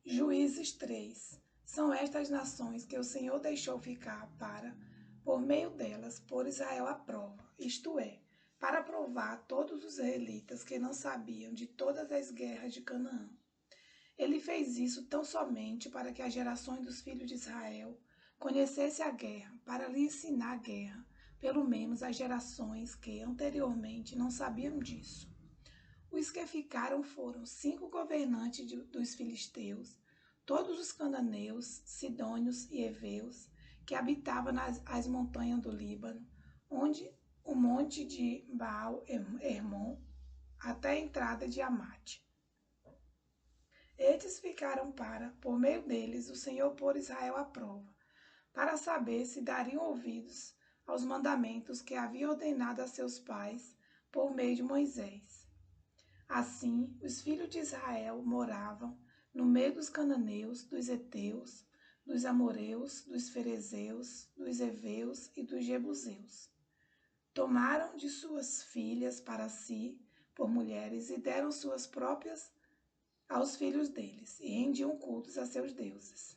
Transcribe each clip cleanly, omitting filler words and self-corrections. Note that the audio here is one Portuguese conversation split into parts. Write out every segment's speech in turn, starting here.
Juízes 3. São estas nações que o Senhor deixou ficar para, por meio delas, pôr Israel à prova, isto é, para provar todos os israelitas que não sabiam de todas as guerras de Canaã. Ele fez isso tão somente para que as gerações dos filhos de Israel conhecessem a guerra, para lhe ensinar a guerra, pelo menos as gerações que anteriormente não sabiam disso. Os que ficaram foram 5 governantes dos filisteus, todos os cananeus, sidônios e heveus, que habitavam as montanhas do Líbano, onde o monte de Baal-Hermon, até a entrada de Amate. Estes ficaram para, por meio deles, o Senhor pôr Israel à prova, para saber se dariam ouvidos aos mandamentos que havia ordenado a seus pais por meio de Moisés. Assim, os filhos de Israel moravam no meio dos cananeus, dos heteus, dos amoreus, dos ferezeus, dos heveus e dos jebuseus. Tomaram de suas filhas para si por mulheres e deram suas próprias aos filhos deles, e rendiam cultos a seus deuses.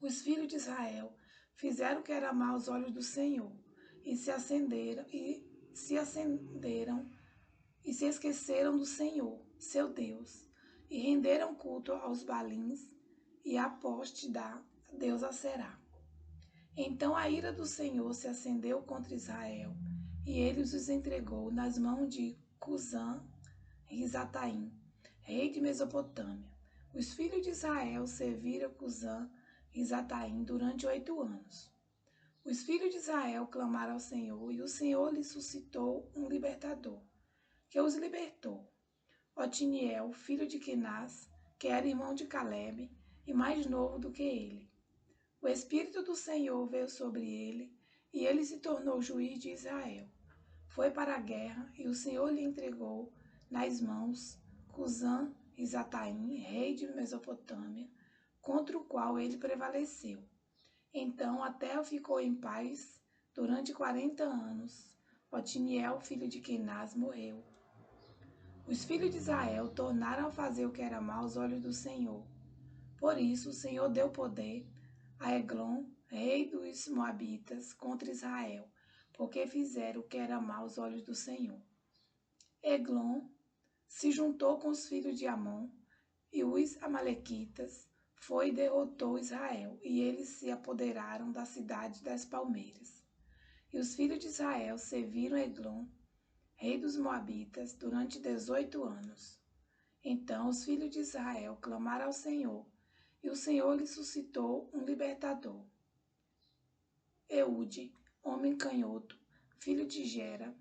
Os filhos de Israel fizeram o que era mal aos olhos do Senhor, e se esqueceram do Senhor, seu Deus, e renderam culto aos Balins e à poste da deusa Será. Então a ira do Senhor se acendeu contra Israel, e ele os entregou nas mãos de Cusã-Risataim, rei de Mesopotâmia. Os filhos de Israel serviram Cusã-Risataim durante 8 anos. Os filhos de Israel clamaram ao Senhor, e o Senhor lhes suscitou um libertador, que os libertou. Otiniel, filho de Quenaz, que era irmão de Calebe e mais novo do que ele. O Espírito do Senhor veio sobre ele, e ele se tornou juiz de Israel. Foi para a guerra, e o Senhor lhe entregou nas mãos Cusã-Risataim, rei de Mesopotâmia, contra o qual ele prevaleceu. Então a terra ficou em paz durante 40 anos. Otiniel, filho de Quenaz, morreu. Os filhos de Israel tornaram a fazer o que era mal aos olhos do Senhor. Por isso o Senhor deu poder a Eglon, rei dos Moabitas, contra Israel, porque fizeram o que era mal aos olhos do Senhor. Eglon se juntou com os filhos de Amon e os amalequitas, foi e derrotou Israel, e eles se apoderaram da cidade das palmeiras. E os filhos de Israel serviram Eglon, rei dos Moabitas, durante 18 anos. Então os filhos de Israel clamaram ao Senhor, e o Senhor lhe suscitou um libertador. Eude, homem canhoto, filho de Gera,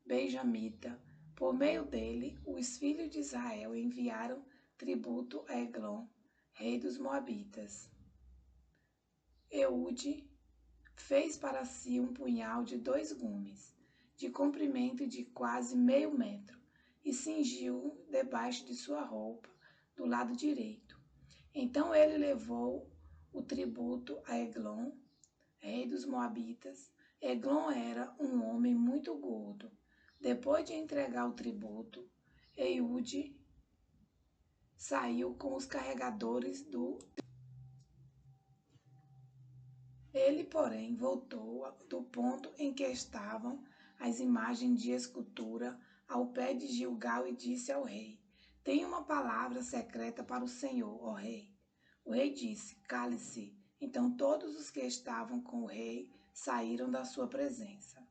benjamita, por meio dele, os filhos de Israel enviaram tributo a Eglon, rei dos Moabitas. Eude fez para si um punhal de 2 gumes, de comprimento de quase meio metro, e cingiu debaixo de sua roupa, do lado direito. Então ele levou o tributo a Eglon, rei dos Moabitas. Eglon era um homem muito gordo. Depois de entregar o tributo, Eude saiu com os carregadores do... Ele, porém, voltou do ponto em que estavam as imagens de escultura ao pé de Gilgal e disse ao rei: Tenho uma palavra secreta para o Senhor, ó rei. O rei disse: Cale-se. Então todos os que estavam com o rei saíram da sua presença.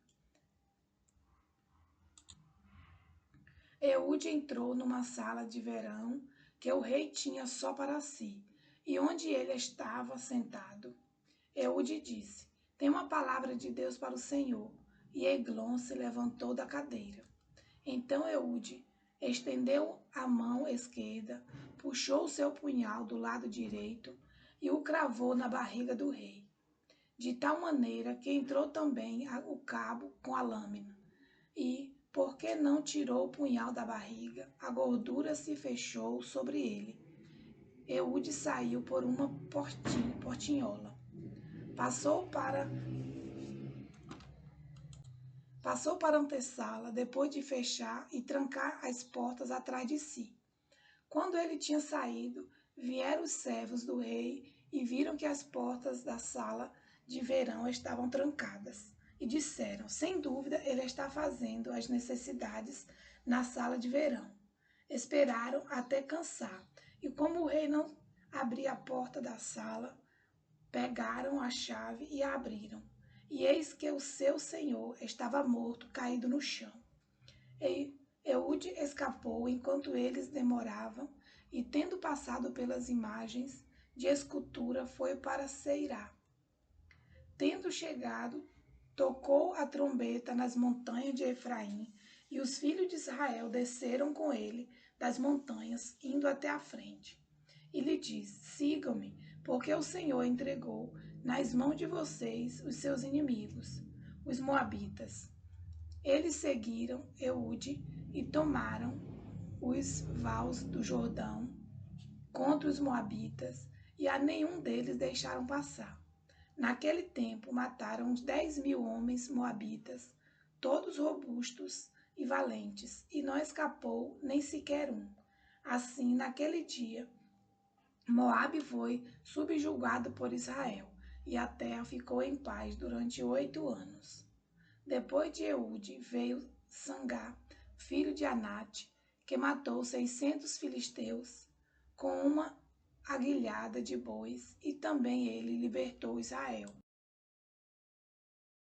Eude entrou numa sala de verão que o rei tinha só para si, e onde ele estava sentado. Eude disse: Tem uma palavra de Deus para o Senhor. E Eglon se levantou da cadeira. Então Eude estendeu a mão esquerda, puxou o seu punhal do lado direito e o cravou na barriga do rei, de tal maneira que entrou também o cabo com a lâmina. E, porque não tirou o punhal da barriga, a gordura se fechou sobre ele. Eude saiu por uma portinhola. Passou para a antessala, depois de fechar e trancar as portas atrás de si. Quando ele tinha saído, vieram os servos do rei e viram que as portas da sala de verão estavam trancadas. E disseram: sem dúvida, ele está fazendo as necessidades na sala de verão. Esperaram até cansar, e como o rei não abria a porta da sala, pegaram a chave e a abriram. E eis que o seu senhor estava morto, caído no chão. E Eude escapou enquanto eles demoravam, e tendo passado pelas imagens de escultura, foi para Seirá. Tendo chegado, tocou a trombeta nas montanhas de Efraim, e os filhos de Israel desceram com ele das montanhas, indo até a frente. E lhe disse: sigam-me, porque o Senhor entregou nas mãos de vocês os seus inimigos, os moabitas. Eles seguiram Eude e tomaram os vales do Jordão contra os moabitas, e a nenhum deles deixaram passar. Naquele tempo mataram uns 10.000 homens moabitas, todos robustos e valentes, e não escapou nem sequer um. Assim, naquele dia, Moabe foi subjugado por Israel, e a terra ficou em paz durante 8 anos. Depois de Eude veio Sangá, filho de Anate, que matou 600 filisteus com uma aguilhada de bois, e também ele libertou Israel.